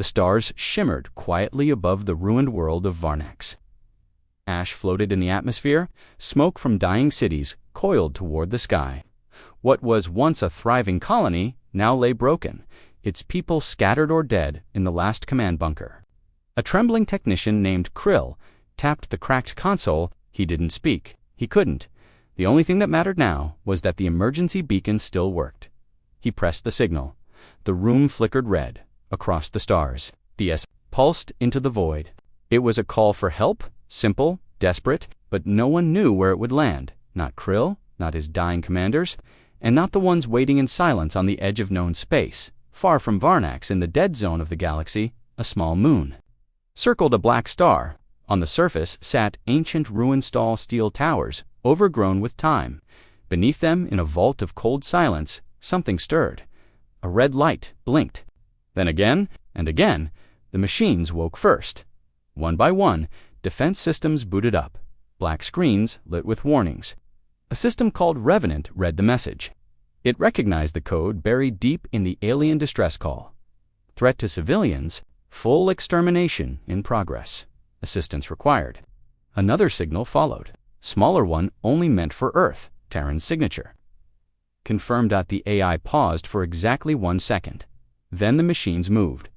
The stars shimmered quietly above the ruined world of Varnax. Ash floated in the atmosphere, smoke from dying cities coiled toward the sky. What was once a thriving colony now lay broken, its people scattered or dead in the last command bunker. A trembling technician named Krill tapped the cracked console. He didn't speak. He couldn't. The only thing that mattered now was that the emergency beacon still worked. He pressed the signal. The room flickered red. Across the stars, the S pulsed into the void. It was a call for help, simple, desperate, but no one knew where it would land. Not Krill, not his dying commanders, and not the ones waiting in silence on the edge of known space. Far from Varnax, in the dead zone of the galaxy, a small moon circled a black star. On the surface sat ancient ruin-style steel towers, overgrown with time. Beneath them, in a vault of cold silence, something stirred. A red light blinked. Then again, and again, the machines woke first. One by one, defense systems booted up. Black screens lit with warnings. A system called Revenant read the message. It recognized the code buried deep in the alien distress call. Threat to civilians, full extermination in progress. Assistance required. Another signal followed. Smaller one only meant for Earth, Terran's signature. Confirmed. The AI paused for exactly 1 second. Then the machines moved.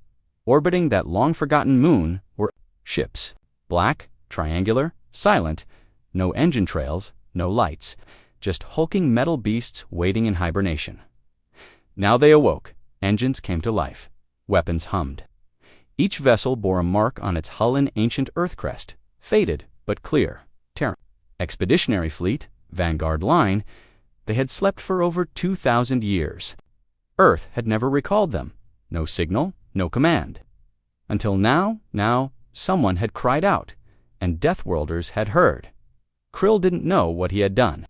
Orbiting that long-forgotten moon were ships. Black, triangular, silent, no engine trails, no lights, just hulking metal beasts waiting in hibernation. Now they awoke. Engines came to life. Weapons hummed. Each vessel bore a mark on its hull, an ancient Earth crest, faded but clear. Terran Expeditionary Fleet, Vanguard Line. They had slept for over 2,000 years. Earth had never recalled them. No signal, no command. Until now, someone had cried out, and Deathworlders had heard. Krill didn't know what he had done.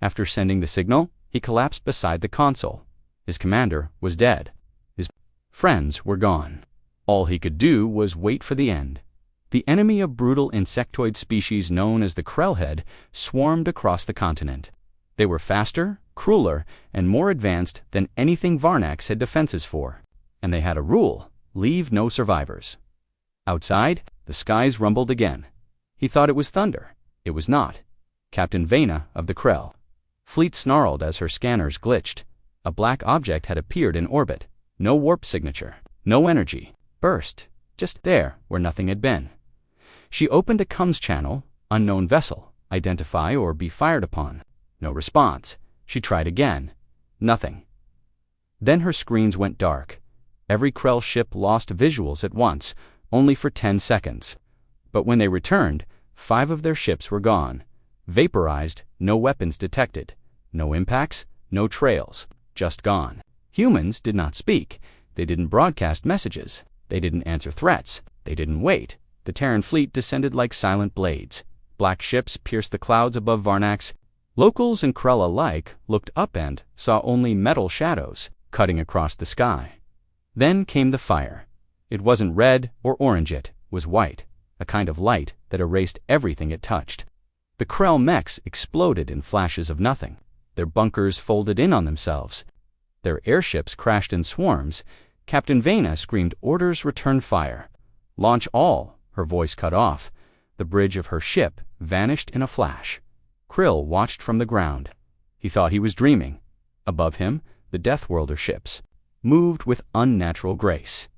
After sending the signal, he collapsed beside the console. His commander was dead. His friends were gone. All he could do was wait for the end. The enemy, a brutal insectoid species known as the Krellhead, swarmed across the continent. They were faster, crueler, and more advanced than anything Varnax had defenses for. And they had a rule: leave no survivors. Outside, the skies rumbled again. He thought it was thunder. It was not. Captain Vena of the Krell. Fleet snarled as her scanners glitched. A black object had appeared in orbit. No warp signature. No energy. Burst. Just there, where nothing had been. She opened a comms channel. Unknown vessel. Identify or be fired upon. No response. She tried again. Nothing. Then her screens went dark. Every Krell ship lost visuals at once, only for 10 seconds. But when they returned, 5 of their ships were gone. Vaporized, no weapons detected. No impacts, no trails. Just gone. Humans did not speak. They didn't broadcast messages. They didn't answer threats. They didn't wait. The Terran fleet descended like silent blades. Black ships pierced the clouds above Varnax. Locals and Krell alike looked up and saw only metal shadows cutting across the sky. Then came the fire. It wasn't red or orange, it was white, a kind of light that erased everything it touched. The Krell mechs exploded in flashes of nothing. Their bunkers folded in on themselves. Their airships crashed in swarms. Captain Vena screamed orders: return fire. Launch all. Her voice cut off. The bridge of her ship vanished in a flash. Krill watched from the ground. He thought he was dreaming. Above him, the Deathworlder ships moved with unnatural grace.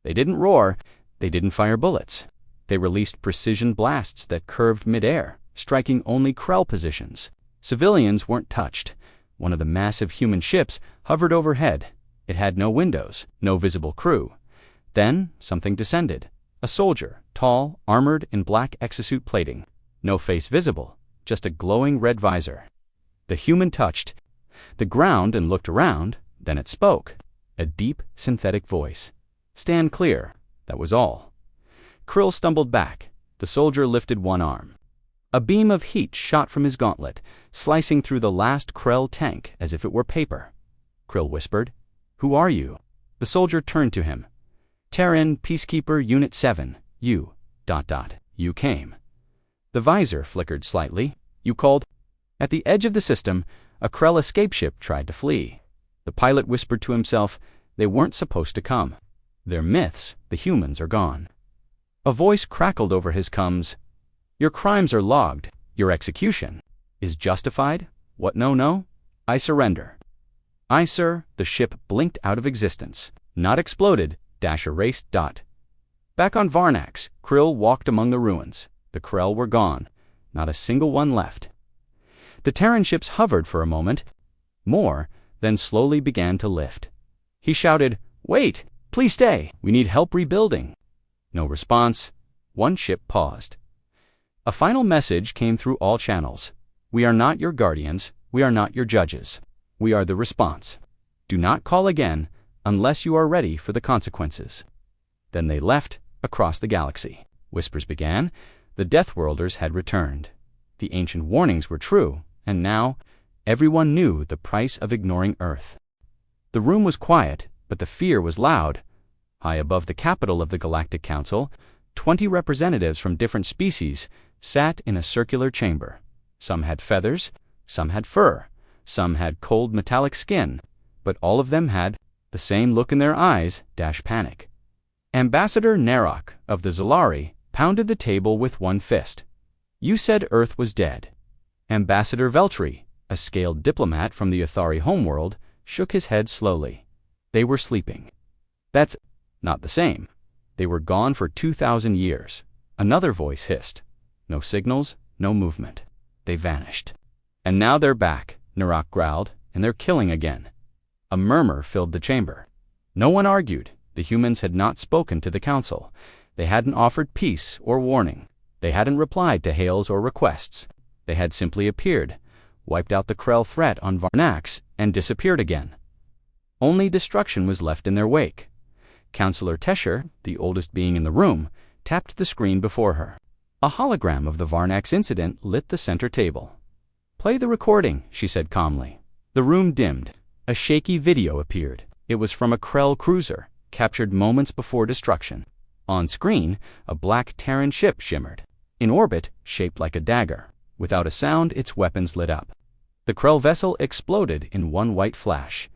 They didn't roar. They didn't fire bullets. They released precision blasts that curved midair, striking only Krell positions. Civilians weren't touched. One of the massive human ships hovered overhead. It had no windows, no visible crew. Then something descended. A soldier, tall, armored in black exosuit plating. No face visible, just a glowing red visor. The human touched the ground and looked around. Then it spoke. A deep, synthetic voice. Stand clear. That was all. Krill stumbled back. The soldier lifted one arm. A beam of heat shot from his gauntlet, slicing through the last Krell tank as if it were paper. Krill whispered, "Who are you?" The soldier turned to him. "Terran Peacekeeper Unit 7, you... You came." The visor flickered slightly. "You called?" At the edge of the system, a Krell escape ship tried to flee. The pilot whispered to himself, "They weren't supposed to come." Their myths, the humans, are gone. A voice crackled over his comms. Your crimes are logged. Your execution is justified. What? No. I surrender. I, sir. The ship blinked out of existence. Not exploded. Erased. Back on Varnax, Krill walked among the ruins. The Krell were gone. Not a single one left. The Terran ships hovered for a moment, more, then slowly began to lift. He shouted, Wait! Please stay! We need help rebuilding. No response. One ship paused. A final message came through all channels. We are not your guardians. We are not your judges. We are the response. Do not call again unless you are ready for the consequences. Then they left across the galaxy. Whispers began. The Deathworlders had returned. The ancient warnings were true, and now everyone knew the price of ignoring Earth. The room was quiet, but the fear was loud. High above the capital of the Galactic Council, 20 representatives from different species sat in a circular chamber. Some had feathers, some had fur, some had cold metallic skin, but all of them had the same look in their eyes, panic. Ambassador Narok of the Zalari pounded the table with one fist. You said Earth was dead. Ambassador Veltri, a scaled diplomat from the Athari homeworld, shook his head slowly. They were sleeping. That's not the same. They were gone for 2,000 years. Another voice hissed. No signals, no movement. They vanished. And now they're back, Narok growled, and they're killing again. A murmur filled the chamber. No one argued. The humans had not spoken to the council. They hadn't offered peace or warning. They hadn't replied to hails or requests. They had simply appeared, wiped out the Krell threat on Varnax, and disappeared again. Only destruction was left in their wake. Counselor Tesher, the oldest being in the room, tapped the screen before her. A hologram of the Varnax incident lit the center table. Play the recording, she said calmly. The room dimmed. A shaky video appeared. It was from a Krell cruiser, captured moments before destruction. On screen, a black Terran ship shimmered. In orbit, shaped like a dagger. Without a sound, its weapons lit up. The Krell vessel exploded in one white flash.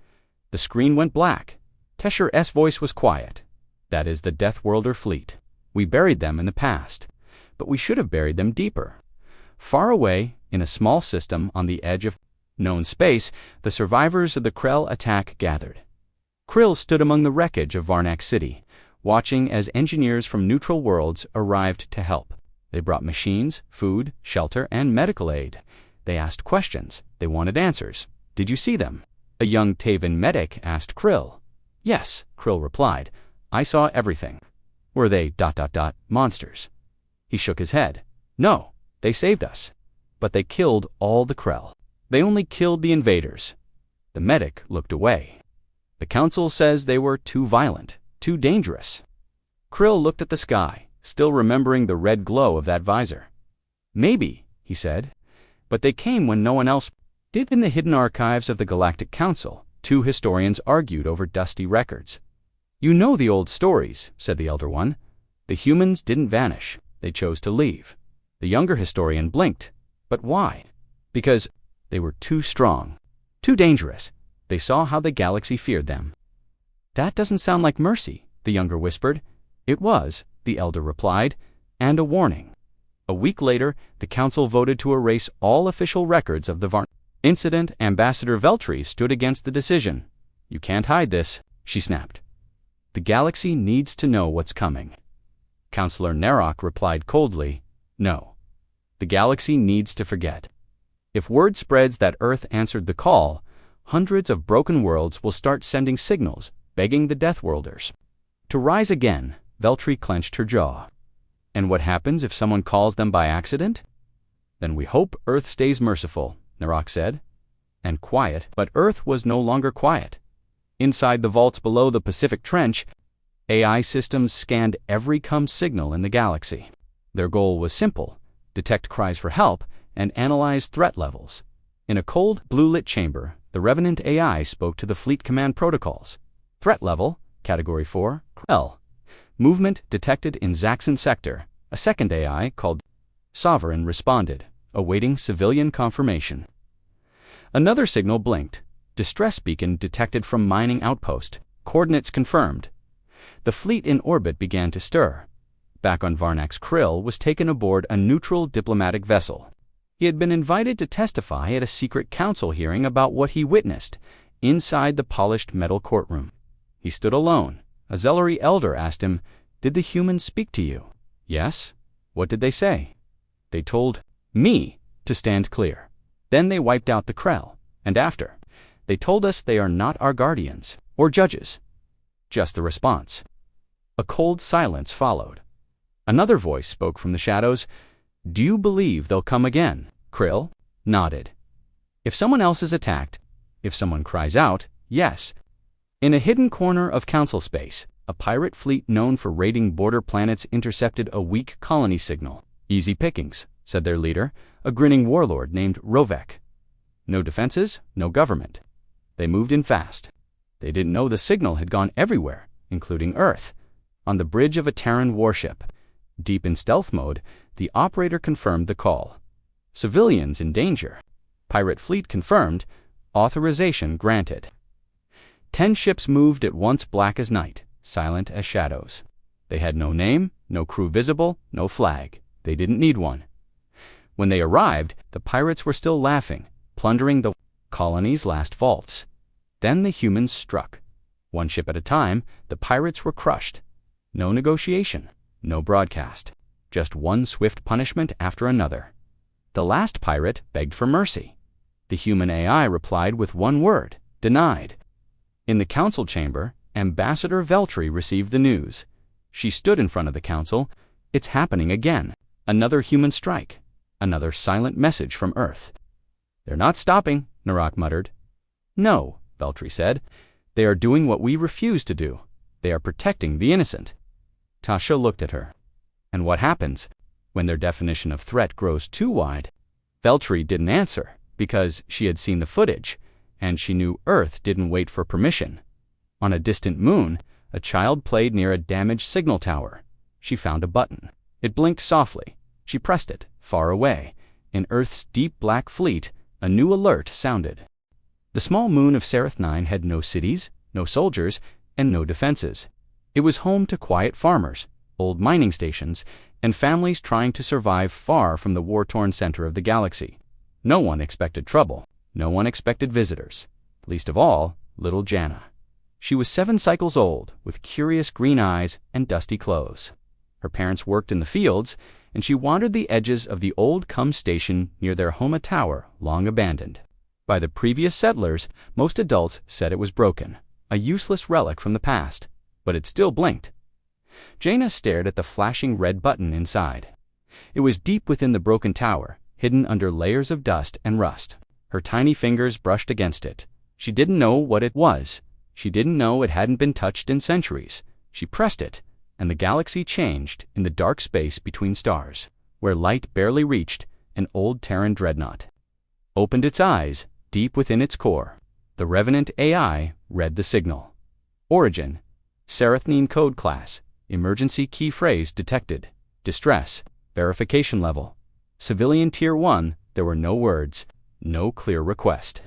The screen went black. Tesher's voice was quiet. That is the Deathworlder fleet. We buried them in the past, but we should have buried them deeper. Far away, in a small system on the edge of known space, the survivors of the Krell attack gathered. Krill stood among the wreckage of Varnax City, watching as engineers from neutral worlds arrived to help. They brought machines, food, shelter, and medical aid. They asked questions. They wanted answers. Did you see them? A young Taven medic asked Krill. Yes, Krill replied. I saw everything. Were they ... monsters? He shook his head. No, they saved us. But they killed all the Krell. They only killed the invaders. The medic looked away. The council says they were too violent, too dangerous. Krill looked at the sky, still remembering the red glow of that visor. Maybe, he said, but they came when no one else did. In the hidden archives of the Galactic Council, two historians argued over dusty records. You know the old stories, said the elder one. The humans didn't vanish. They chose to leave. The younger historian blinked. But why? Because they were too strong, too dangerous. They saw how the galaxy feared them. That doesn't sound like mercy, the younger whispered. It was, the elder replied, and a warning. A week later, the council voted to erase all official records of the Varnax incident. Ambassador Veltri stood against the decision. You can't hide this, she snapped. The galaxy needs to know what's coming. Counselor Narok replied coldly, No. The galaxy needs to forget. If word spreads that Earth answered the call, hundreds of broken worlds will start sending signals, begging the Deathworlders to rise again. Veltri clenched her jaw. And what happens if someone calls them by accident? Then we hope Earth stays merciful, Narok said. And quiet, but Earth was no longer quiet. Inside the vaults below the Pacific Trench, AI systems scanned every COM signal in the galaxy. Their goal was simple: detect cries for help and analyze threat levels. In a cold, blue-lit chamber, the Revenant AI spoke to the fleet command protocols. Threat level, Category 4, Krell. Movement detected in Zaxxon sector. A second AI, called Sovereign, responded, awaiting civilian confirmation. Another signal blinked. Distress beacon detected from mining outpost. Coordinates confirmed. The fleet in orbit began to stir. Back on Varnax, Krill was taken aboard a neutral diplomatic vessel. He had been invited to testify at a secret council hearing about what he witnessed inside the polished metal courtroom. He stood alone. A Zellery elder asked him, "Did the humans speak to you?" "Yes." "What did they say?" "They told me to stand clear. Then they wiped out the Krell. And after, they told us they are not our guardians or judges." Just the response. A cold silence followed. Another voice spoke from the shadows. "Do you believe they'll come again?" Krill nodded. "If someone else is attacked, if someone cries out, yes." In a hidden corner of council space, a pirate fleet known for raiding border planets intercepted a weak colony signal. "Easy pickings," said their leader, a grinning warlord named Rovek. No defenses, no government. They moved in fast. They didn't know the signal had gone everywhere, including Earth. On the bridge of a Terran warship, deep in stealth mode, the operator confirmed the call. "Civilians in danger." Pirate fleet confirmed. Authorization granted. 10 ships moved at once, black as night, silent as shadows. They had no name, no crew visible, no flag. They didn't need one. When they arrived, the pirates were still laughing, plundering the colony's last vaults. Then the humans struck. One ship at a time, the pirates were crushed. No negotiation, no broadcast. Just one swift punishment after another. The last pirate begged for mercy. The human AI replied with one word: denied. In the council chamber, Ambassador Veltri received the news. She stood in front of the council. "It's happening again. Another human strike. Another silent message from Earth." "They're not stopping," Narak muttered. "No," Veltri said. "They are doing what we refuse to do. They are protecting the innocent." Tasha looked at her. "And what happens when their definition of threat grows too wide?" Veltri didn't answer, because she had seen the footage, and she knew Earth didn't wait for permission. On a distant moon, a child played near a damaged signal tower. She found a button. It blinked softly. She pressed it, far away. In Earth's deep black fleet, a new alert sounded. The small moon of Seraph 9 had no cities, no soldiers, and no defenses. It was home to quiet farmers, old mining stations, and families trying to survive far from the war-torn center of the galaxy. No one expected trouble. No one expected visitors. Least of all, little Jana. She was 7 cycles old, with curious green eyes and dusty clothes. Her parents worked in the fields, and she wandered the edges of the old Cum station near their Homa Tower, long abandoned. By the previous settlers, most adults said it was broken, a useless relic from the past, but it still blinked. Jaina stared at the flashing red button inside. It was deep within the broken tower, hidden under layers of dust and rust. Her tiny fingers brushed against it. She didn't know what it was. She didn't know it hadn't been touched in centuries. She pressed it, and the galaxy changed in the dark space between stars, where light barely reached. An old Terran dreadnought opened its eyes deep within its core. The Revenant AI read the signal. Origin: Seraphine code class. Emergency key phrase detected. Distress. Verification level. Civilian Tier 1. There were no words. No clear request.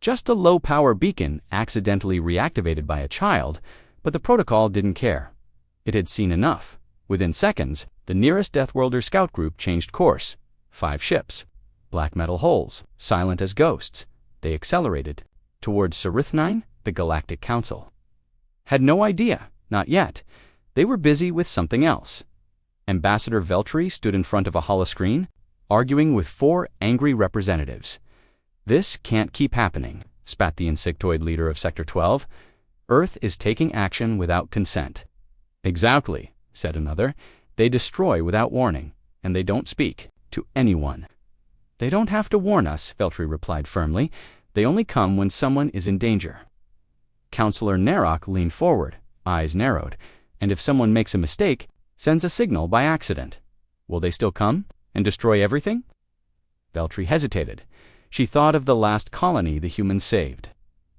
Just a low-power beacon accidentally reactivated by a child, but the protocol didn't care. It had seen enough. Within seconds, the nearest Deathworlder scout group changed course. 5 ships. Black metal hulls, silent as ghosts. They accelerated. Towards Seraph, the Galactic Council. Had no idea, not yet. They were busy with something else. Ambassador Veltri stood in front of a holoscreen, arguing with 4 angry representatives. "This can't keep happening," spat the insectoid leader of Sector 12. "Earth is taking action without consent." "Exactly," said another. "They destroy without warning, and they don't speak to anyone." "They don't have to warn us," Veltri replied firmly. "They only come when someone is in danger." Counselor Narok leaned forward, eyes narrowed, "And if someone makes a mistake, sends a signal by accident, will they still come and destroy everything?" Veltri hesitated. She thought of the last colony the humans saved.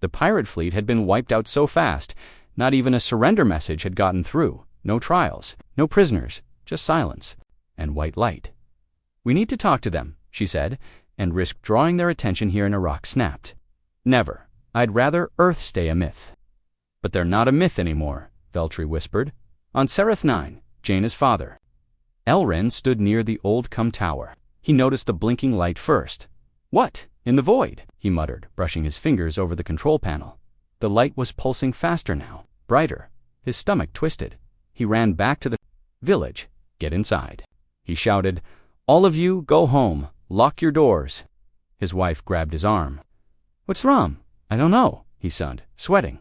The pirate fleet had been wiped out so fast, not even a surrender message had gotten through. No trials, no prisoners, just silence and white light. "We need to talk to them," she said, "and risk drawing their attention here." Narok snapped. "Never. I'd rather Earth stay a myth." "But they're not a myth anymore," Veltri whispered. On Seraph 9, Jaina's father. Elrin stood near the old tower. He noticed the blinking light first. What? In the void, he muttered, brushing his fingers over the control panel. The light was pulsing faster now, brighter. His stomach twisted. He ran back to the village. Get inside, he shouted. All of you, go home. Lock your doors. His wife grabbed his arm. What's wrong? I don't know, he sobbed, sweating.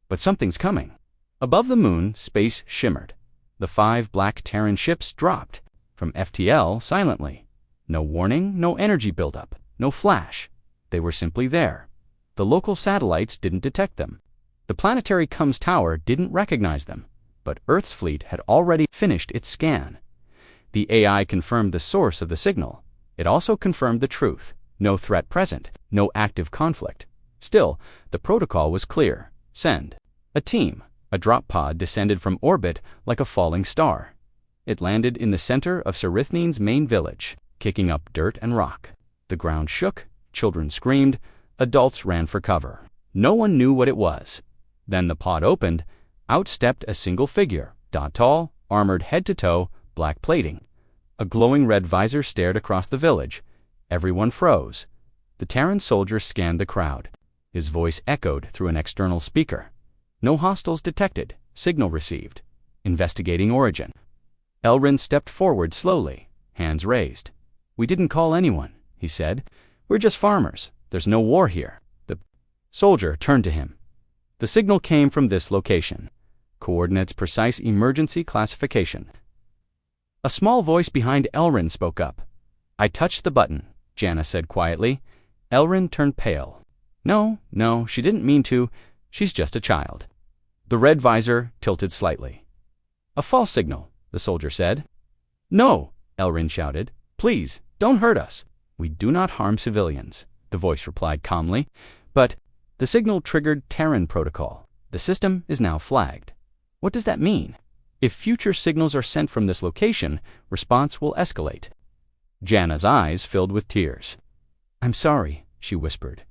But something's coming. Above the moon, space shimmered. The 5 black Terran ships dropped from FTL silently. No warning, no energy buildup, no flash. They were simply there. The local satellites didn't detect them. The planetary comms tower didn't recognize them, but Earth's fleet had already finished its scan. The AI confirmed the source of the signal. It also confirmed the truth. No threat present, no active conflict. Still, the protocol was clear. Send. A team, a drop pod descended from orbit like a falling star. It landed in the center of Serithnine's main village, kicking up dirt and rock. The ground shook, children screamed, adults ran for cover. No one knew what it was. Then the pod opened. Out stepped a single figure, tall, armored head to toe, black plating. A glowing red visor stared across the village. Everyone froze. The Terran soldier scanned the crowd. His voice echoed through an external speaker. No hostiles detected. Signal received. Investigating origin. Elrin stepped forward slowly, hands raised. We didn't call anyone, he said. We're just farmers. There's no war here. The soldier turned to him. The signal came from this location. Coordinates precise emergency classification. A small voice behind Elrin spoke up. I touched the button, Jana said quietly. Elrin turned pale. No, she didn't mean to. She's just a child. The red visor tilted slightly. A false signal, the soldier said. No, Elrin shouted. Please, don't hurt us. We do not harm civilians, the voice replied calmly. But the signal triggered Terran protocol. The system is now flagged. What does that mean? If future signals are sent from this location, response will escalate. Jana's eyes filled with tears. I'm sorry, she whispered.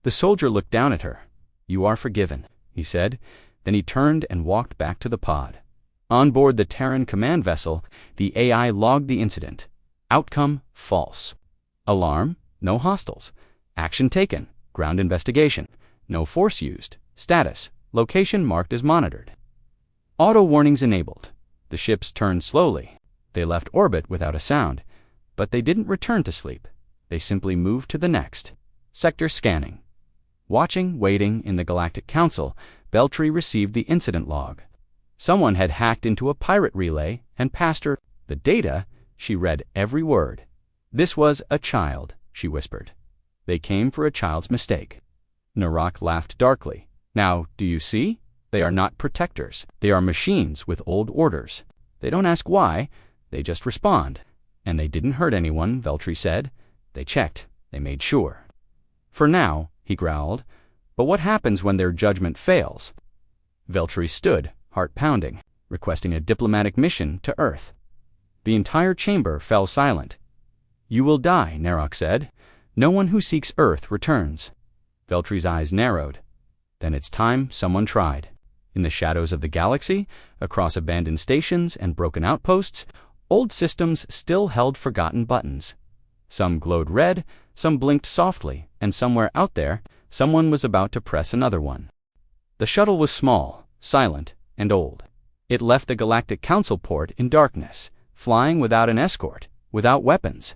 The soldier looked down at her. You are forgiven, he said. Then he turned and walked back to the pod. On board the Terran command vessel, the AI logged the incident. Outcome, false. Alarm, no hostiles. Action taken, ground investigation. No force used. Status, location marked as monitored. Auto warnings enabled. The ships turned slowly. They left orbit without a sound. But they didn't return to sleep. They simply moved to the next. Sector scanning. Watching, waiting in the Galactic Council, Veltri received the incident log. Someone had hacked into a pirate relay and passed her the data. She read every word. This was a child, she whispered. They came for a child's mistake. Narak laughed darkly. Now, do you see? They are not protectors. They are machines with old orders. They don't ask why. They just respond. And they didn't hurt anyone, Veltri said. They checked. They made sure. For now, he growled. But what happens when their judgment fails? Veltri stood, heart pounding, requesting a diplomatic mission to Earth. The entire chamber fell silent. You will die, Narak said. No one who seeks Earth returns. Veltri's eyes narrowed. Then it's time someone tried. In the shadows of the galaxy, across abandoned stations and broken outposts, old systems still held forgotten buttons. Some glowed red, some blinked softly, and somewhere out there, someone was about to press another one. The shuttle was small, silent, and old. It left the Galactic Council port in darkness, flying without an escort, without weapons.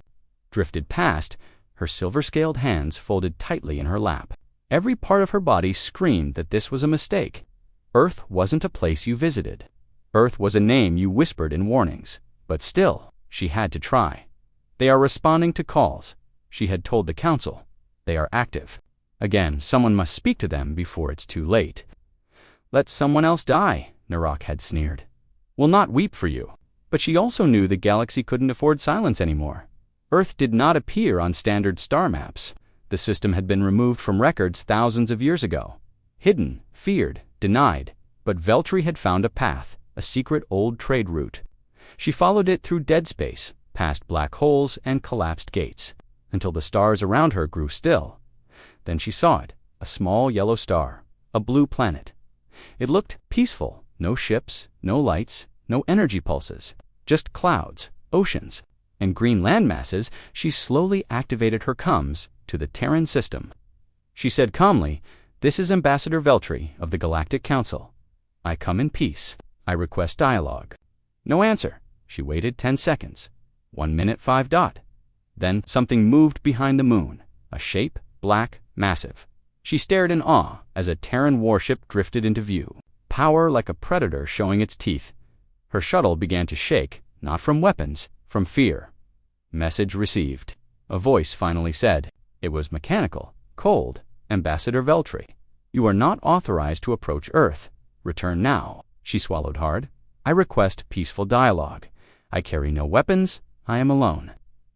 Drifted past, her silver-scaled hands folded tightly in her lap. Every part of her body screamed that this was a mistake. Earth wasn't a place you visited. Earth was a name you whispered in warnings. But still, she had to try. They are responding to calls. She had told the council. They are active. Again, someone must speak to them before it's too late. Let someone else die, Narak had sneered. We'll not weep for you. But she also knew the galaxy couldn't afford silence anymore. Earth did not appear on standard star maps. The system had been removed from records thousands of years ago. Hidden, feared, denied. But Veltri had found a path, a secret old trade route. She followed it through dead space, past black holes and collapsed gates, until the stars around her grew still. Then she saw it, a small yellow star, a blue planet. It looked peaceful, No ships, no lights, no energy pulses. Just clouds, oceans, and green landmasses. She slowly activated her comms to the Terran system. She said calmly, "This is Ambassador Veltri of the Galactic Council. I come in peace. I request dialogue." No answer. She waited 10 seconds. 1 minute 5 dot. Then something moved behind the moon, a shape, black, massive. She stared in awe as a Terran warship drifted into view, power like a predator showing its teeth. Her shuttle began to shake, not from weapons, from fear. Message received. A voice finally said. It was mechanical, cold. "Ambassador Veltri, you are not authorized to approach Earth. Return now." She swallowed hard. "I request peaceful dialogue. I carry no weapons. I am alone.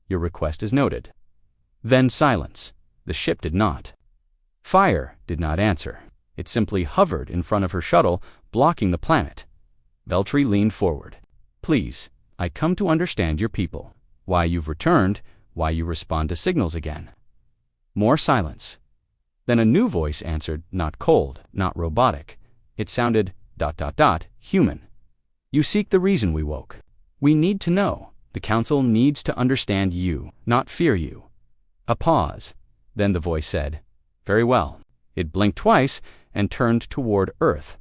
Your request is noted." Then silence. The ship did not. Fire did not answer. It simply hovered in front of her shuttle, blocking the planet. Veltri leaned forward. "Please, I come to understand your people. Why you've returned, why you respond to signals again." More silence. Then a new voice answered, not cold, not robotic. It sounded ... human. "You seek the reason we woke. We need to know. The Council needs to understand you, not fear you." A pause. Then the voice said, "Very well." It blinked twice and turned toward Earth.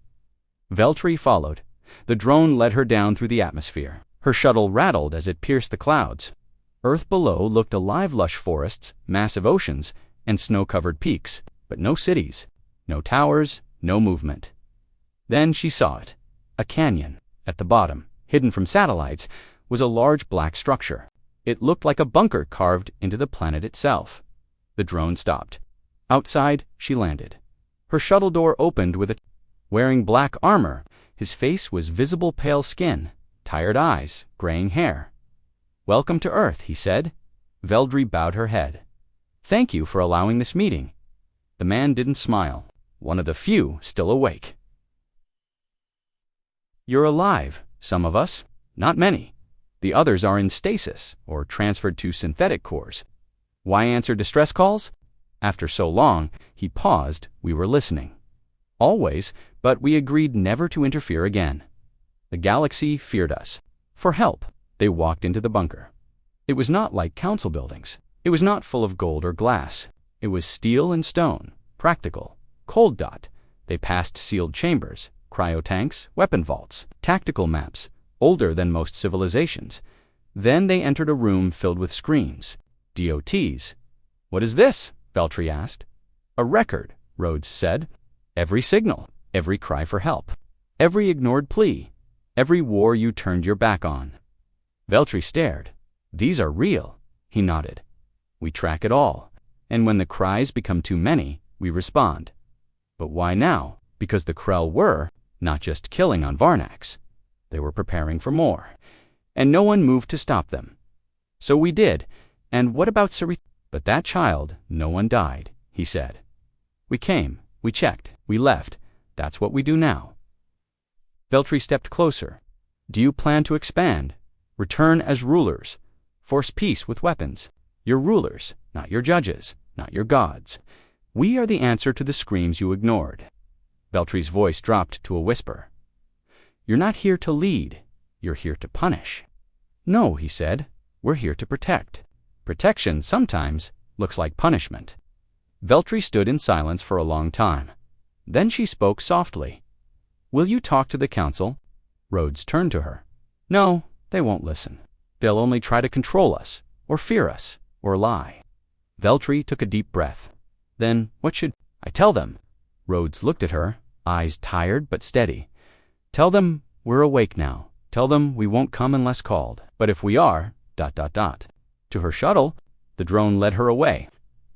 Veltri followed. The drone led her down through the atmosphere. Her shuttle rattled as it pierced the clouds. Earth below looked alive, lush forests, massive oceans, and snow-covered peaks, but no cities, no towers, no movement. Then she saw it. A canyon. At the bottom, hidden from satellites, was a large black structure. It looked like a bunker carved into the planet itself. The drone stopped. Outside, she landed. Her shuttle door opened with a... Wearing black armor, his face was visible pale skin, tired eyes, graying hair. "Welcome to Earth," he said. Veltri bowed her head. "Thank you for allowing this meeting." The man didn't smile. One of the few still awake. "You're alive, some of us. Not many. The others are in stasis or transferred to synthetic cores. Why answer distress calls?" After so long, he paused. "We were listening. Always, but we agreed never to interfere again. The galaxy feared us. For help, they walked into the bunker. It was not like council buildings. It was not full of gold or glass. It was steel and stone, practical, cold dot. They passed sealed chambers, cryotanks, weapon vaults, tactical maps, older than most civilizations. Then they entered a room filled with screens, DOTs. "What is this?" Veltri asked. "A record," Rhodes said. "Every signal, every cry for help, every ignored plea, every war you turned your back on." Veltri stared. "These are real." He nodded. "We track it all, and when the cries become too many, we respond." But why now? Because the Krell were not just killing on Varnax. They were preparing for more, and no one moved to stop them. "So we did. And what about Sarith?" "But that child, no one died," he said. "We came, we checked, we left. That's what we do now." Veltri stepped closer. "Do you plan to expand? Return as rulers? Force peace with weapons? You're rulers, not your judges, not your gods. We are the answer to the screams you ignored." Veltri's voice dropped to a whisper. "You're not here to lead. You're here to punish." "No," he said. "We're here to protect. Protection sometimes looks like punishment." Veltri stood in silence for a long time. Then she spoke softly. "Will you talk to the council?" Rhodes turned to her. "No, they won't listen. They'll only try to control us, or fear us, or lie." Veltri took a deep breath. "Then what should I tell them?" Rhodes looked at her, eyes tired but steady. "Tell them we're awake now. Tell them we won't come unless called. But if we are... ... To her shuttle, the drone led her away.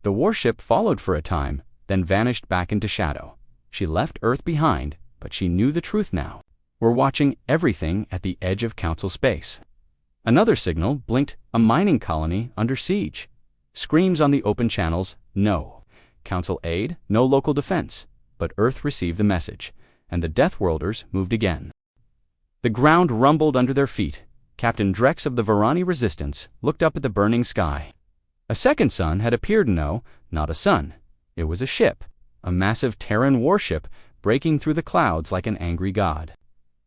The warship followed for a time, then vanished back into shadow. She left Earth behind, but she knew the truth now. We're watching everything at the edge of Council space. Another signal blinked, a mining colony under siege. Screams on the open channels, no. Council aid, no local defense. But Earth received the message, and the Deathworlders moved again. The ground rumbled under their feet. Captain Drex of the Varani Resistance looked up at the burning sky. A second sun had appeared. No, not a sun. It was a ship, a massive Terran warship breaking through the clouds like an angry god.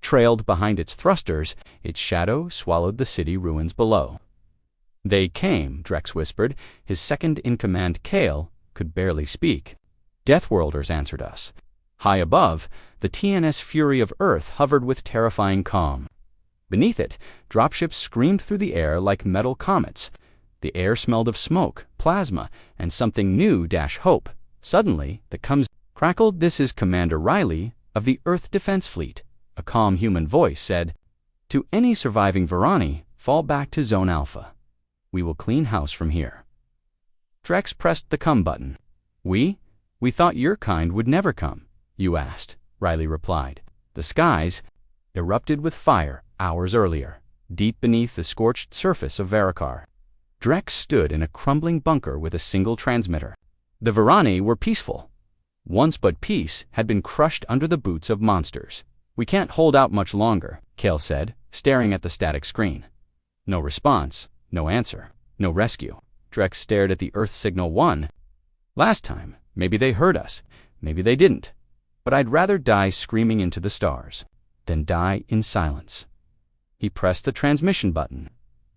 Trailed behind its thrusters, its shadow swallowed the city ruins below. "They came," Drex whispered. His second-in-command, Kale, could barely speak. "Deathworlders answered us." High above, the TNS Fury of Earth hovered with terrifying calm. Beneath it, dropships screamed through the air like metal comets. The air smelled of smoke, plasma, and something new - hope. Suddenly, the comes crackled. "This is Commander Riley of the Earth Defense Fleet," a calm human voice said. "To any surviving Varani, fall back to Zone Alpha. We will clean house from here." Drex pressed the come button. We thought your kind would never come, you asked," Riley replied. "The skies erupted with fire hours earlier, deep beneath the scorched surface of Varakar." Drex stood in a crumbling bunker with a single transmitter. The Varani were peaceful. Once, but peace had been crushed under the boots of monsters. "We can't hold out much longer," Kale said, staring at the static screen. No response, no answer, no rescue. Drex stared at the Earth Signal 1. "Last time, maybe they heard us, maybe they didn't. But I'd rather die screaming into the stars than die in silence." He pressed the transmission button.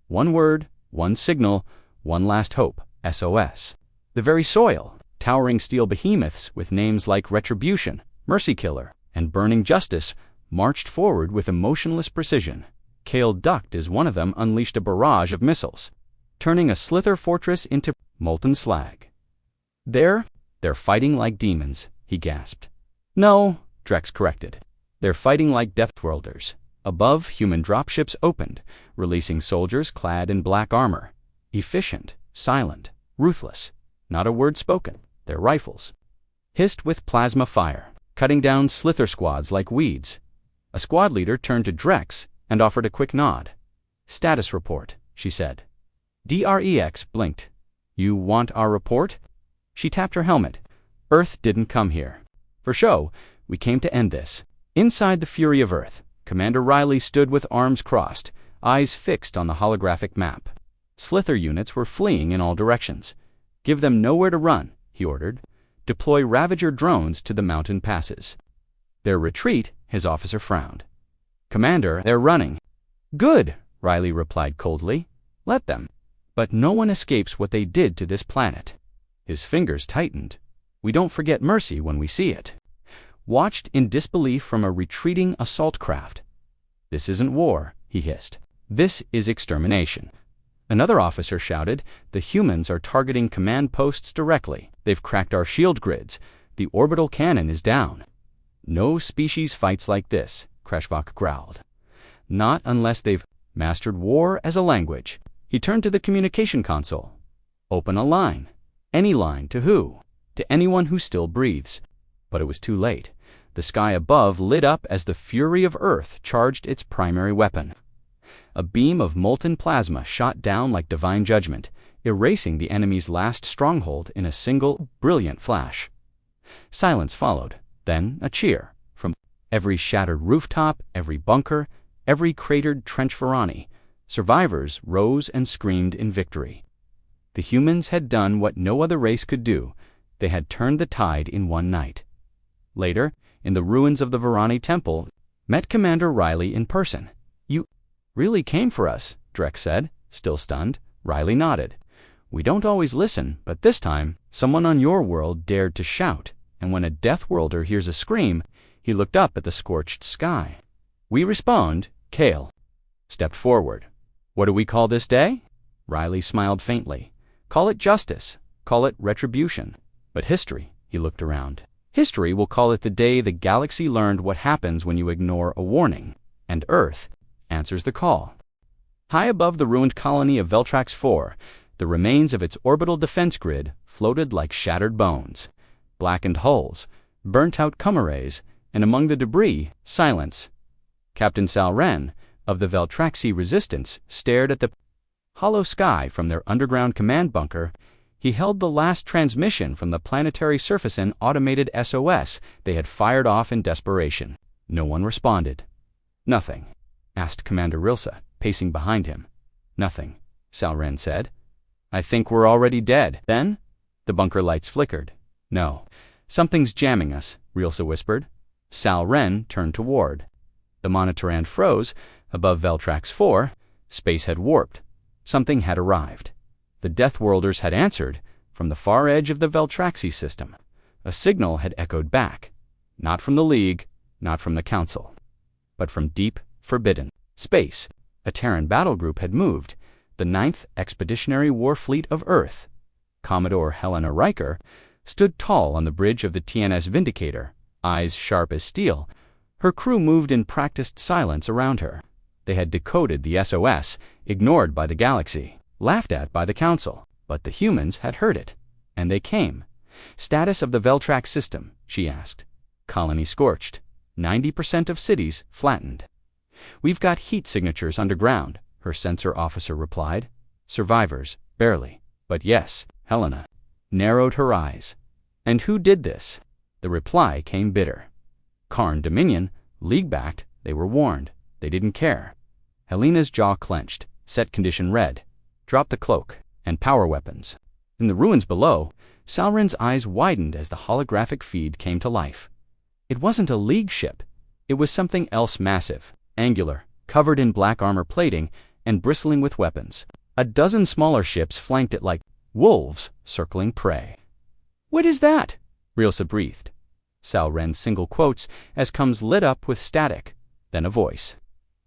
One word, one signal, one last hope, SOS. The very soil, towering steel behemoths with names like Retribution, Mercy Killer, and Burning Justice, marched forward with emotionless precision. Kale ducked as one of them unleashed a barrage of missiles, turning a slither fortress into molten slag. They're fighting like demons," he gasped. "No," Drex corrected. "They're fighting like Deathworlders." Above, human dropships opened, releasing soldiers clad in black armor. Efficient, silent, ruthless, not a word spoken. Their rifles hissed with plasma fire, cutting down slither squads like weeds. A squad leader turned to Drex and offered a quick nod. "Status report," she said. Drex blinked. "You want our report?" She tapped her helmet. "Earth didn't come here for show. We came to end this." Inside the Fury of Earth, Commander Riley stood with arms crossed, eyes fixed on the holographic map. Slither units were fleeing in all directions. "Give them nowhere to run," he ordered. "Deploy Ravager drones to the mountain passes." "Their retreat," his officer frowned. "Commander, they're running." "Good," Riley replied coldly. "Let them. But no one escapes what they did to this planet." His fingers tightened. "We don't forget mercy when we see it." Watched in disbelief from a retreating assault craft. "This isn't war," he hissed. "This is extermination." Another officer shouted, "The humans are targeting command posts directly. They've cracked our shield grids. The orbital cannon is down." "No species fights like this," Kreshvak growled. "Not unless they've mastered war as a language." He turned to the communication console. "Open a line. Any line. To who?" "To anyone who still breathes." But it was too late. The sky above lit up as the Fury of Earth charged its primary weapon. A beam of molten plasma shot down like divine judgment, erasing the enemy's last stronghold in a single, brilliant flash. Silence followed, then a cheer. From every shattered rooftop, every bunker, every cratered trench Varani, survivors rose and screamed in victory. The humans had done what no other race could do. They had turned the tide in one night. Later, in the ruins of the Varani Temple, met Commander Riley in person. "You really came for us," Drex said, still stunned. Riley nodded. "We don't always listen, but this time, someone on your world dared to shout, and when a Deathworlder hears a scream, he looked up at the scorched sky. We respond." Kale stepped forward. "What do we call this day?" Riley smiled faintly. "Call it justice. Call it retribution. But history," he looked around. "History will call it the day the galaxy learned what happens when you ignore a warning, and Earth answers the call." High above the ruined colony of Veltrax 4, the remains of its orbital defense grid floated like shattered bones. Blackened hulls, burnt-out Cumarays, and among the debris, silence. Captain Sal Ren, of the Veltraxi Resistance, stared at the hollow sky from their underground command bunker. He held the last transmission from the planetary surface and automated SOS they had fired off in desperation. No one responded. "Nothing?" asked Commander Rilsa, pacing behind him. "Nothing," Sal Ren said. "I think we're already dead." "Then?" The bunker lights flickered. "No. Something's jamming us," Rilsa whispered. Sal Ren turned toward. The monitoran froze. Above Veltrax 4, space had warped. Something had arrived. The Deathworlders had answered from the far edge of the Veltraxi system. A signal had echoed back, not from the League, not from the Council, but from deep, forbidden space. A Terran battle group had moved, the 9th Expeditionary War Fleet of Earth. Commodore Helena Riker stood tall on the bridge of the TNS Vindicator, eyes sharp as steel. Her crew moved in practiced silence around her. They had decoded the SOS, ignored by the Galaxy, laughed at by the Council, but the humans had heard it, and they came. "Status of the Veltrax system," she asked. "Colony scorched. 90% of cities flattened." "We've got heat signatures underground," her sensor officer replied. "Survivors, barely. But yes." Helena narrowed her eyes. "And who did this?" The reply came bitter. "Karn Dominion, League-backed, they were warned. They didn't care." Helena's jaw clenched, set condition red. "Drop the cloak and power weapons." In the ruins below, Salrin's eyes widened as the holographic feed came to life. It wasn't a League ship. It was something else massive, angular, covered in black armor plating, and bristling with weapons. A dozen smaller ships flanked it like wolves circling prey. "What is that?" Rilsa breathed. Salren's single quotes as comes lit up with static, then a voice.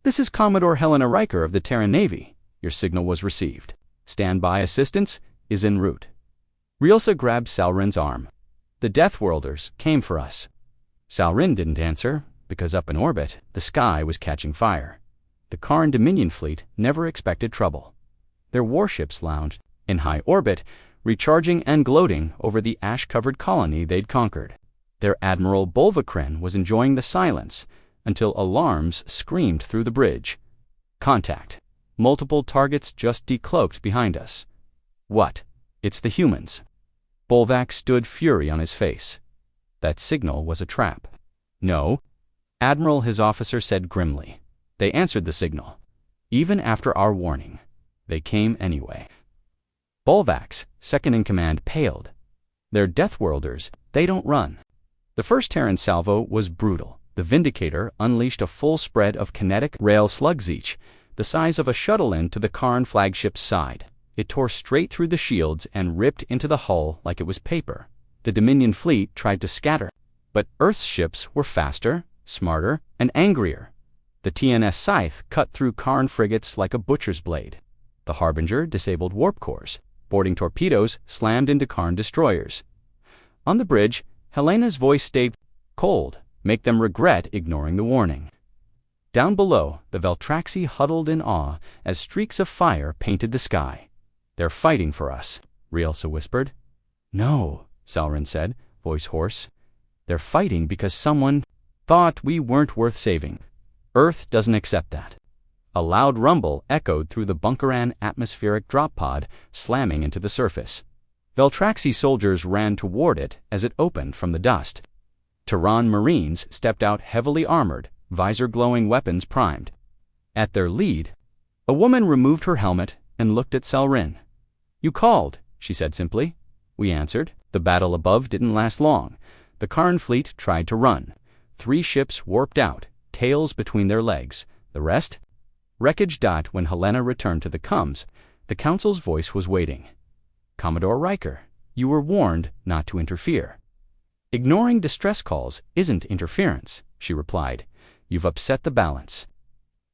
"This is Commodore Helena Riker of the Terran Navy. Your signal was received. Standby assistance is en route." Rilsa grabbed Salren's arm. "The Deathworlders came for us." Salren didn't answer, because up in orbit, the sky was catching fire. The Karn Dominion fleet never expected trouble. Their warships lounged in high orbit, recharging and gloating over the ash-covered colony they'd conquered. Their Admiral Bolvacren was enjoying the silence until alarms screamed through the bridge. "Contact. Multiple targets just decloaked behind us." "What?" "It's the humans." Bolvac stood fury on his face. That signal was a trap. "No." Admiral, his officer, said grimly. "They answered the signal. Even after our warning. They came anyway." Bolvac's second-in-command paled. "They're Deathworlders. They don't run." The first Terran salvo was brutal. The Vindicator unleashed a full spread of kinetic rail slugs each, the size of a shuttle into the Karn flagship's side. It tore straight through the shields and ripped into the hull like it was paper. The Dominion fleet tried to scatter, but Earth's ships were faster, smarter, and angrier. The TNS Scythe cut through Karn frigates like a butcher's blade. The Harbinger disabled warp cores. Boarding torpedoes slammed into Karn destroyers. On the bridge, Helena's voice stayed cold, make them regret ignoring the warning. Down below, the Veltraxi huddled in awe as streaks of fire painted the sky. "They're fighting for us," Rilsa whispered. "No," Salren said, voice hoarse. "They're fighting because someone thought we weren't worth saving. Earth doesn't accept that." A loud rumble echoed through the Bunkeran atmospheric drop pod, slamming into the surface. Veltraxi soldiers ran toward it as it opened from the dust. Terran Marines stepped out heavily armored, visor-glowing weapons primed. At their lead, a woman removed her helmet and looked at Salren. "You called," she said simply. "We answered." The battle above didn't last long. The Karn fleet tried to run. 3 ships warped out, tails between their legs. The rest? Wreckage. When Helena returned to the comms, the Council's voice was waiting. "Commodore Riker, you were warned not to interfere." "Ignoring distress calls isn't interference," she replied. "You've upset the balance."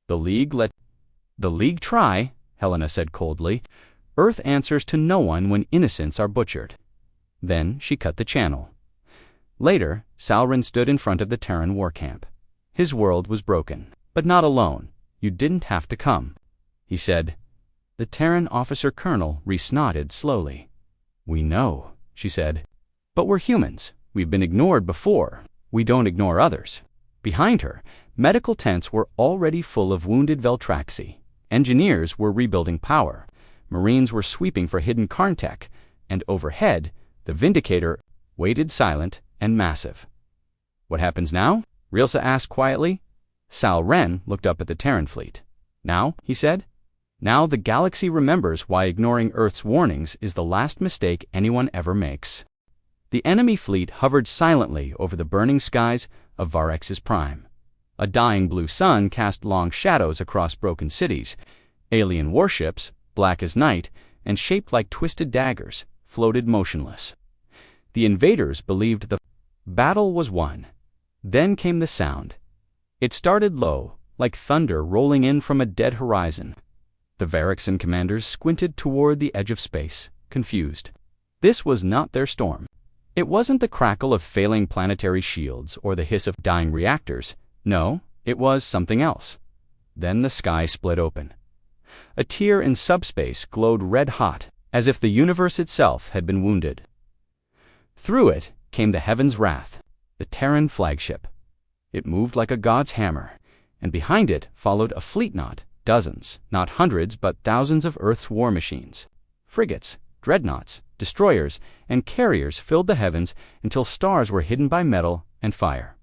The League try," Helena said coldly. "Earth answers to no one when innocents are butchered." Then she cut the channel. Later, Salren stood in front of the Terran war camp. His world was broken, but not alone. "You didn't have to come," he said. The Terran officer colonel nodded slowly. "We know," she said. "But we're humans. We've been ignored before. We don't ignore others." Behind her, medical tents were already full of wounded Veltraxi. Engineers were rebuilding power. Marines were sweeping for hidden Karntech. And overhead, the Vindicator waited silent and massive. "What happens now?" Rilsa asked quietly. Salren looked up at the Terran fleet. "Now," he said, "now the Galaxy remembers why ignoring Earth's warnings is the last mistake anyone ever makes." The enemy fleet hovered silently over the burning skies of Varex's Prime. A dying blue sun cast long shadows across broken cities. Alien warships, black as night and shaped like twisted daggers, floated motionless. The invaders believed the battle was won. Then came the sound. It started low, like thunder rolling in from a dead horizon. The Varixian commanders squinted toward the edge of space, confused. This was not their storm. It wasn't the crackle of failing planetary shields or the hiss of dying reactors. No, it was something else. Then the sky split open. A tier in subspace glowed red-hot, as if the universe itself had been wounded. Through it came the Heaven's Wrath, the Terran flagship. It moved like a god's hammer, and behind it followed a fleet knot, dozens, not hundreds but thousands of Earth's war machines. Frigates, dreadnoughts, destroyers, and carriers filled the heavens until stars were hidden by metal and fire.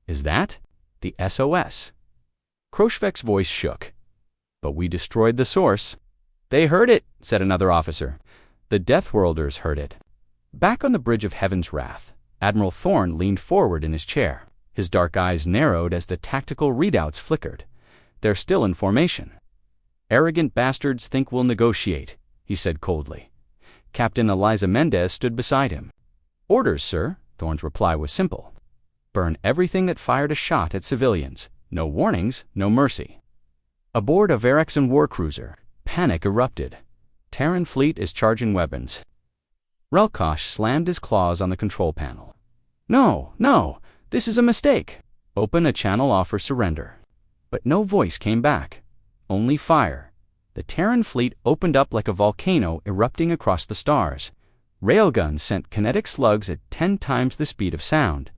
Is that the SOS? Kroshvek's voice shook. But we destroyed the source. They heard it, said another officer. The Deathworlders heard it. Back on the bridge of Heaven's Wrath, Admiral Thorne leaned forward in his chair. His dark eyes narrowed as the tactical readouts flickered. They're still in formation. Arrogant bastards think we'll negotiate, he said coldly. Captain Eliza Mendez stood beside him. Orders, sir, Thorne's reply was simple. Burn everything that fired a shot at civilians. No warnings, no mercy. Aboard a Varixian war cruiser, panic erupted. Terran fleet is charging weapons. Relkosh slammed his claws on the control panel. No, no, this is a mistake. Open a channel offer surrender. But no voice came back. Only fire. The Terran fleet opened up like a volcano erupting across the stars. Railguns sent kinetic slugs at 10 times the speed of sound.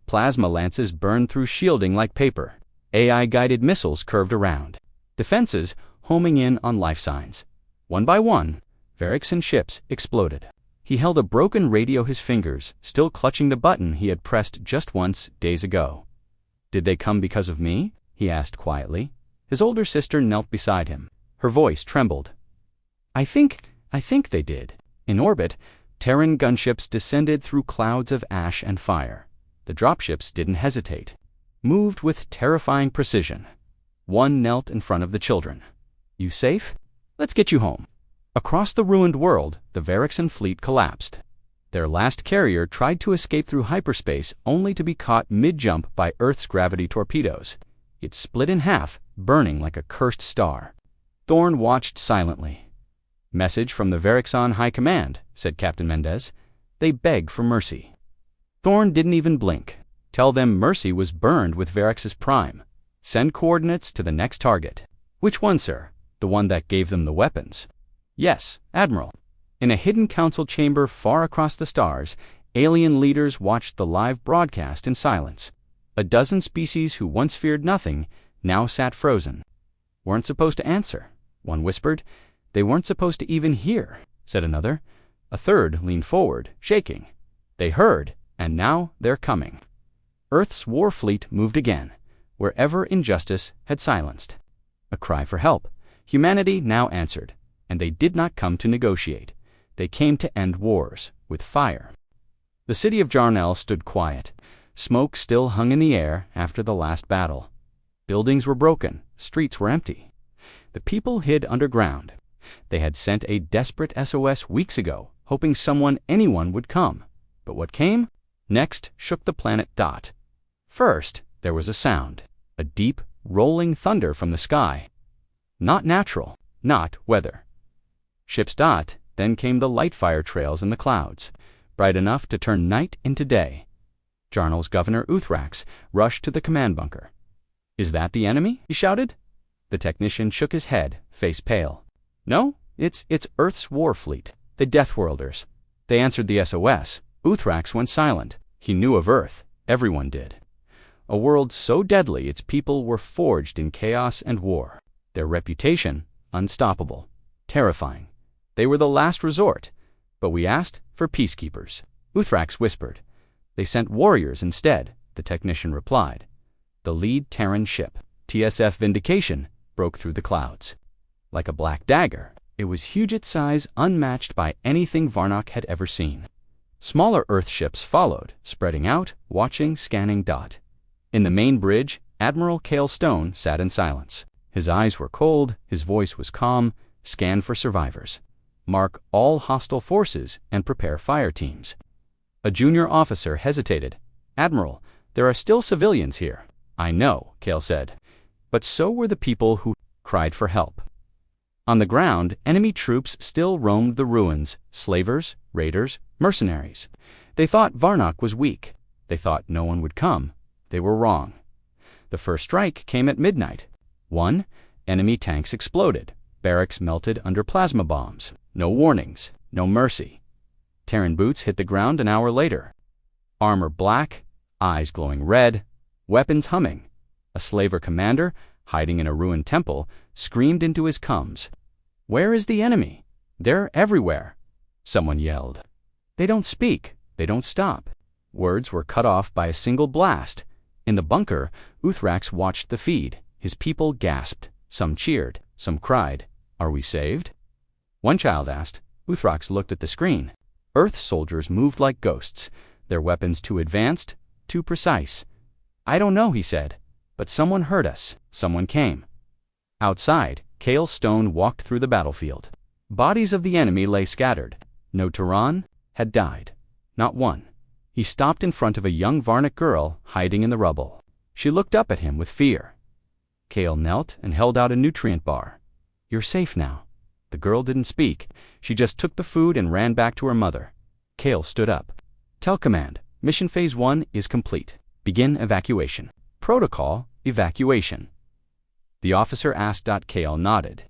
Plasma lances burned through shielding like paper. AI-guided missiles curved around. Defenses homing in on life signs. One by one, Varixian ships exploded. He held a broken radio his fingers, still clutching the button he had pressed just once days ago. Did they come because of me? He asked quietly. His older sister knelt beside him. Her voice trembled. I think they did. In orbit, Terran gunships descended through clouds of ash and fire. The dropships didn't hesitate. Moved with terrifying precision. One knelt in front of the children. You safe? Let's get you home. Across the ruined world, the Varixian fleet collapsed. Their last carrier tried to escape through hyperspace only to be caught mid-jump by Earth's gravity torpedoes. It split in half, burning like a cursed star. Thorne watched silently. Message from the Varixian High Command, said Captain Mendez. They beg for mercy. Thorne didn't even blink. Tell them mercy was burned with Varix's prime. Send coordinates to the next target. Which one, sir? The one that gave them the weapons? Yes, Admiral. In a hidden council chamber far across the stars, alien leaders watched the live broadcast in silence. A dozen species who once feared nothing now sat frozen. Weren't supposed to answer, one whispered. They weren't supposed to even hear, said another. A third leaned forward, shaking. They heard, and now they're coming. Earth's war fleet moved again, wherever injustice had silenced. A cry for help. Humanity now answered, and they did not come to negotiate. They came to end wars, with fire. The city of Jarnell stood quiet. Smoke still hung in the air after the last battle. Buildings were broken, streets were empty. The people hid underground. They had sent a desperate SOS weeks ago, hoping anyone would come. But what came? Next shook the planet Dot. First, there was a sound, a deep, rolling thunder from the sky. Not natural, not weather. Ship's Dot, then came the light fire trails in the clouds, bright enough to turn night into day. Jarnell's Governor Uthrax rushed to the command bunker. Is that the enemy? He shouted. The technician shook his head, face pale. No, it's Earth's war fleet, the Deathworlders. They answered the SOS. Uthrax went silent. He knew of Earth. Everyone did. A world so deadly its people were forged in chaos and war. Their reputation, unstoppable, terrifying. They were the last resort, but we asked for peacekeepers. Uthrax whispered. They sent warriors instead, the technician replied. The lead Terran ship, TSF Vindication, broke through the clouds. Like a black dagger, it was huge at size, unmatched by anything Varnock had ever seen. Smaller Earth ships followed, spreading out, watching, scanning Dot. In the main bridge, Admiral Cale Stone sat in silence. His eyes were cold, his voice was calm. Scan for survivors. Mark all hostile forces and prepare fire teams. A junior officer hesitated. Admiral, there are still civilians here. I know, Cale said. But so were the people who cried for help. On the ground, enemy troops still roamed the ruins, slavers, raiders, mercenaries. They thought Varnock was weak. They thought no one would come. They were wrong. The first strike came at midnight. 1. Enemy tanks exploded. Barracks melted under plasma bombs. No warnings, no mercy. Terran boots hit the ground an hour later. Armor black, eyes glowing red, weapons humming. A slaver commander, hiding in a ruined temple, screamed into his comms. Where is the enemy? They're everywhere. Someone yelled. They don't speak. They don't stop. Words were cut off by a single blast. In the bunker, Uthrax watched the feed. His people gasped. Some cheered. Some cried. Are we saved? One child asked. Uthrax looked at the screen. Earth soldiers moved like ghosts. Their weapons too advanced, too precise. I don't know, he said. But someone heard us. Someone came. Outside, Cale Stone walked through the battlefield. Bodies of the enemy lay scattered. No Tehran had died. Not one. He stopped in front of a young Varnic girl hiding in the rubble. She looked up at him with fear. Cale knelt and held out a nutrient bar. You're safe now. The girl didn't speak. She just took the food and ran back to her mother. Cale stood up. Tell command, mission phase 1 is complete. Begin evacuation. Protocol, evacuation. The officer asked. Cale nodded.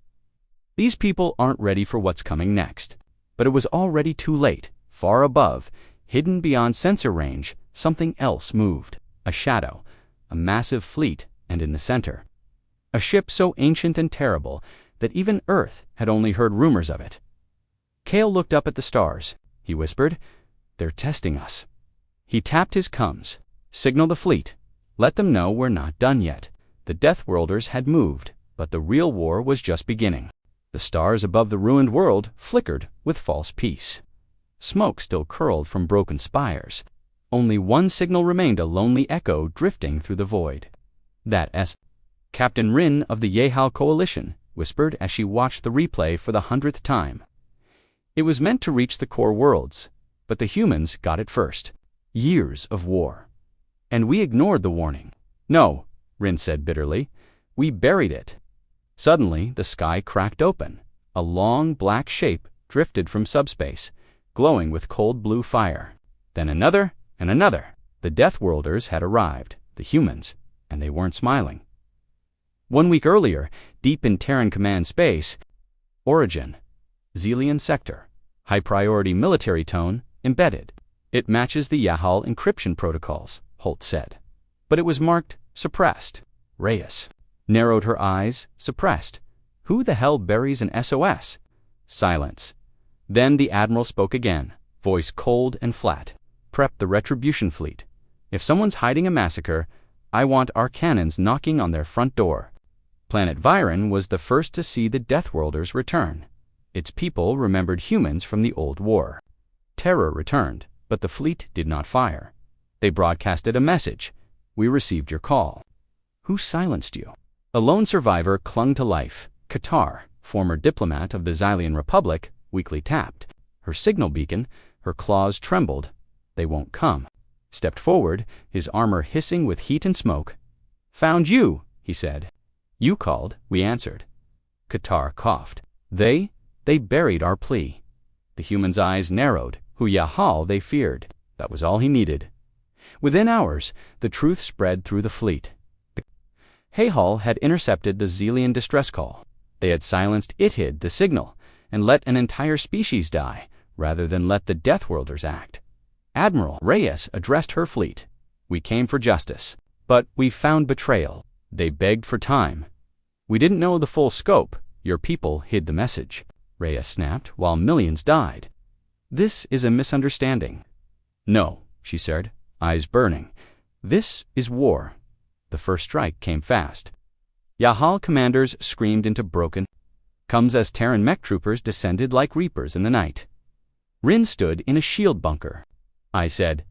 These people aren't ready for what's coming next. But it was already too late. Far above, hidden beyond sensor range, something else moved. A shadow, a massive fleet, and in the center, a ship so ancient and terrible that even Earth had only heard rumors of it. Cale looked up at the stars. He whispered, They're testing us. He tapped his comms. Signal the fleet. Let them know we're not done yet. The Deathworlders had moved, but the real war was just beginning. The stars above the ruined world flickered with false peace. Smoke still curled from broken spires. Only one signal remained, a lonely echo drifting through the void. That Captain Rin of the Yehal Coalition whispered as she watched the replay for the 100th time. It was meant to reach the core worlds, but the humans got it first. Years of war. And we ignored the warning. No, Rin said bitterly. We buried it. Suddenly, the sky cracked open. A long black shape drifted from subspace, glowing with cold blue fire. Then another and another. The Deathworlders had arrived, the humans, and they weren't smiling. 1 week earlier, deep in Terran Command space, origin, Zelian sector, high-priority military tone, embedded. It matches the Yahal encryption protocols, Holt said. But it was marked suppressed. Reyes narrowed her eyes, suppressed. Who the hell buries an SOS? Silence. Then the Admiral spoke again, voice cold and flat. Prep the retribution fleet. If someone's hiding a massacre, I want our cannons knocking on their front door. Planet Viren was the first to see the Deathworlders return. Its people remembered humans from the old war. Terror returned, but the fleet did not fire. They broadcasted a message. We received your call. Who silenced you? A lone survivor clung to life. Qatar, former diplomat of the Xylian Republic, weakly tapped. Her signal beacon, her claws trembled. They won't come. Stepped forward, his armor hissing with heat and smoke. Found you, he said. You called, we answered. Qatar coughed. They buried our plea. The human's eyes narrowed. Hu Yahal they feared. That was all he needed. Within hours, the truth spread through the fleet. Hayhal had intercepted the Zelian distress call. They had silenced Ithid, the signal, and let an entire species die, rather than let the Deathworlders act. Admiral Reyes addressed her fleet. We came for justice, but we found betrayal. They begged for time. We didn't know the full scope. Your people hid the message. Reyes snapped, while millions died. This is a misunderstanding. No, she said, eyes burning. This is war. The first strike came fast. Yahal commanders screamed into broken comes as Terran mech troopers descended like reapers in the night. Rin stood in a shield bunker. I said,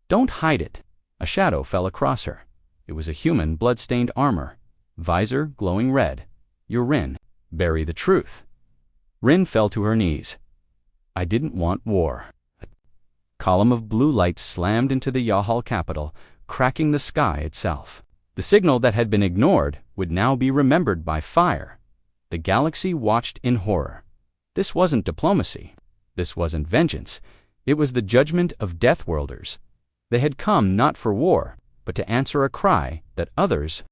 Don't hide it. A shadow fell across her. It was a human blood-stained armor, visor glowing red. "You're Rin. Bury the truth." Rin fell to her knees. "I didn't want war." A column of blue light slammed into the Yahal capital, cracking the sky itself. The signal that had been ignored would now be remembered by fire. The galaxy watched in horror. This wasn't diplomacy. This wasn't vengeance. It was the judgment of Deathworlders. They had come not for war, but to answer a cry that others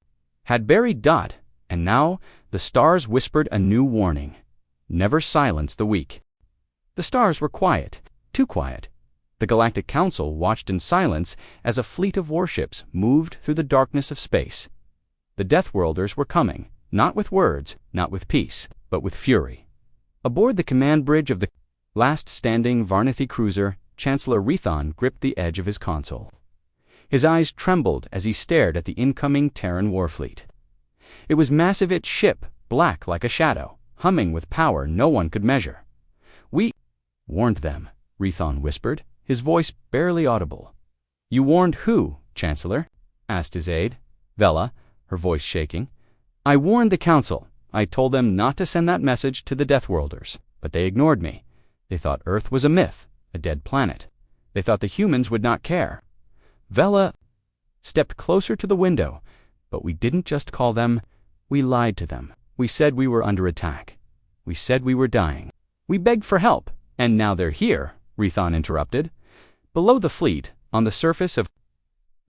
had buried. And now the stars whispered a new warning. Never silence the weak. The stars were quiet, too quiet. The Galactic Council watched in silence as a fleet of warships moved through the darkness of space. The Deathworlders were coming, not with words, not with peace, but with fury. Aboard the command bridge of the last standing Varnathi cruiser, Chancellor Rethon gripped the edge of his console. His eyes trembled as he stared at the incoming Terran warfleet. It was massive, its ship, black like a shadow, humming with power no one could measure. "We warned them," Rethon whispered, his voice barely audible. "You warned who, Chancellor?" asked his aide, Vela, her voice shaking. "I warned the Council. I told them not to send that message to the Deathworlders, but they ignored me. They thought Earth was a myth, a dead planet. They thought the humans would not care." Vela stepped closer to the window. "But we didn't just call them. We lied to them. We said we were under attack. We said we were dying. We begged for help, and now they're here," Rethon interrupted. Below the fleet, on the surface of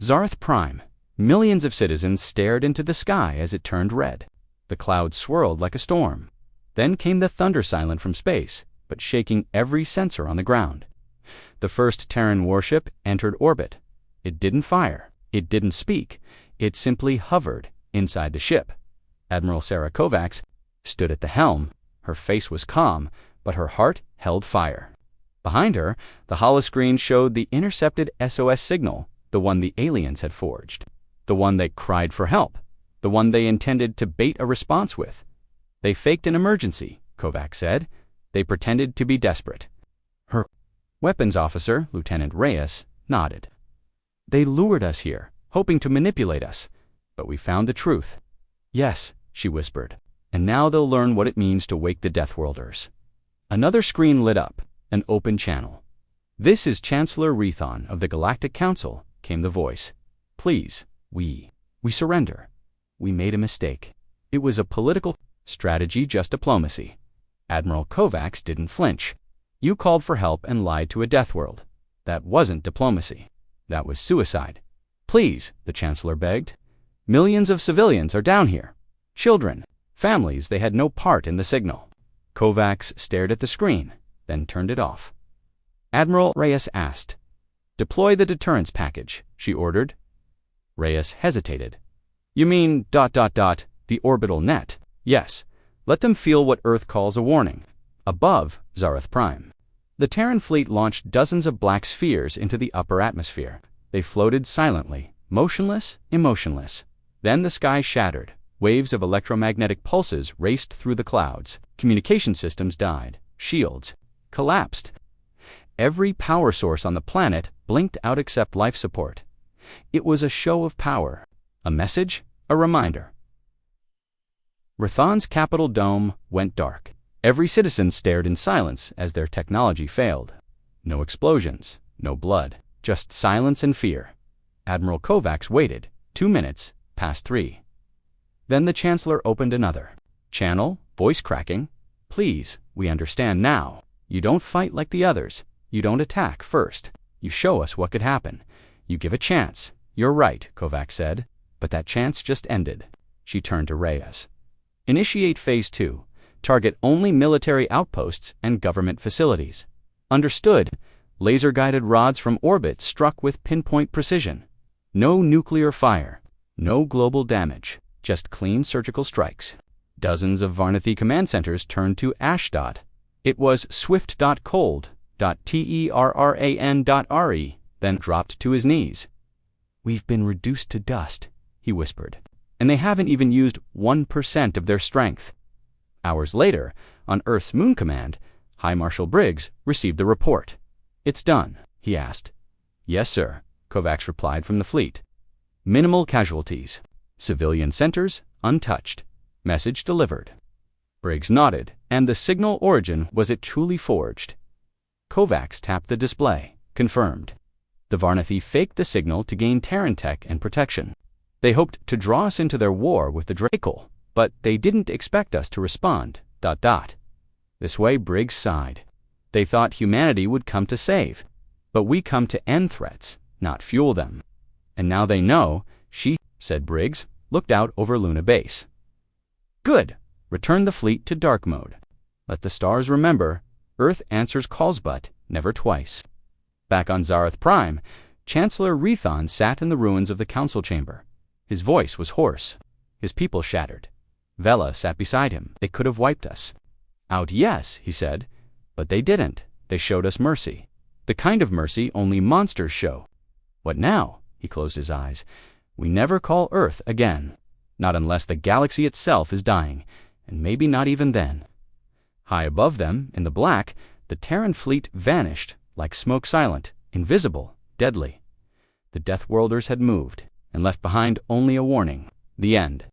Zareth Prime, millions of citizens stared into the sky as it turned red. The clouds swirled like a storm. Then came the thunder silent from space, but shaking every sensor on the ground. The first Terran warship entered orbit. It didn't fire. It didn't speak. It simply hovered inside the ship. Admiral Sarah Kovacs stood at the helm. Her face was calm, but her heart held fire. Behind her, the holoscreen showed the intercepted SOS signal, the one the aliens had forged, the one they cried for help, the one they intended to bait a response with. "They faked an emergency," Kovacs said. "They pretended to be desperate." Her weapons officer, Lieutenant Reyes, nodded. "They lured us here, hoping to manipulate us, but we found the truth." "Yes," she whispered, "and now they'll learn what it means to wake the Deathworlders." Another screen lit up, an open channel. "This is Chancellor Rethon of the Galactic Council," came the voice. "Please, we surrender. We made a mistake. It was a political strategy, just diplomacy." Admiral Kovacs didn't flinch. "You called for help and lied to a Deathworld. That wasn't diplomacy. That was suicide. Please," the Chancellor begged. "Millions of civilians are down here. Children, families, they had no part in the signal." Kovacs stared at the screen, then turned it off. Admiral Reyes asked. "Deploy the deterrence package," she ordered. Reyes hesitated. "You mean ... the orbital net?" "Yes. Let them feel what Earth calls a warning. Above Zareth Prime." The Terran fleet launched dozens of black spheres into the upper atmosphere. They floated silently, motionless, emotionless. Then the sky shattered. Waves of electromagnetic pulses raced through the clouds. Communication systems died. Shields collapsed. Every power source on the planet blinked out except life support. It was a show of power. A message, a reminder. Rethon's capital dome went dark. Every citizen stared in silence as their technology failed. No explosions, no blood, just silence and fear. Admiral Kovacs waited, 2 minutes, past 3. Then the Chancellor opened another channel, voice cracking. "Please, we understand now. You don't fight like the others. You don't attack first. You show us what could happen. You give a chance." "You're right," Kovacs said. But that chance just ended. She turned to Reyes. "Initiate Phase 2. Target only military outposts and government facilities." "Understood." Laser-guided rods from orbit struck with pinpoint precision. No nuclear fire. No global damage. Just clean surgical strikes. Dozens of Varnathi command centers turned to Ashdod. It was swift.cold.terran.re, then dropped to his knees. "We've been reduced to dust," he whispered. "And they haven't even used 1% of their strength." Hours later, on Earth's Moon Command, High Marshal Briggs received the report. "It's done," he asked. "Yes, sir," Kovacs replied from the fleet. Minimal casualties. Civilian centers untouched. Message delivered. Briggs nodded, and the signal origin was it truly forged. Kovacs tapped the display. Confirmed. The Varnathi faked the signal to gain Terran tech and protection. They hoped to draw us into their war with the Draco, but they didn't expect us to respond. ... This way Briggs sighed. They thought humanity would come to save, but we come to end threats, not fuel them. And now they know, said Briggs, looked out over Luna Base. Good. Return the fleet to dark mode. Let the stars remember, Earth answers calls but never twice. Back on Zarath Prime, Chancellor Rethon sat in the ruins of the council chamber. His voice was hoarse. His people shattered. Vela sat beside him. They could have wiped us out, yes, he said, but they didn't. They showed us mercy. The kind of mercy only monsters show. What now? He closed his eyes. We never call Earth again. Not unless the galaxy itself is dying, and maybe not even then. High above them, in the black, the Terran fleet vanished, like smoke silent, invisible, deadly. The Deathworlders had moved, and left behind only a warning. The end.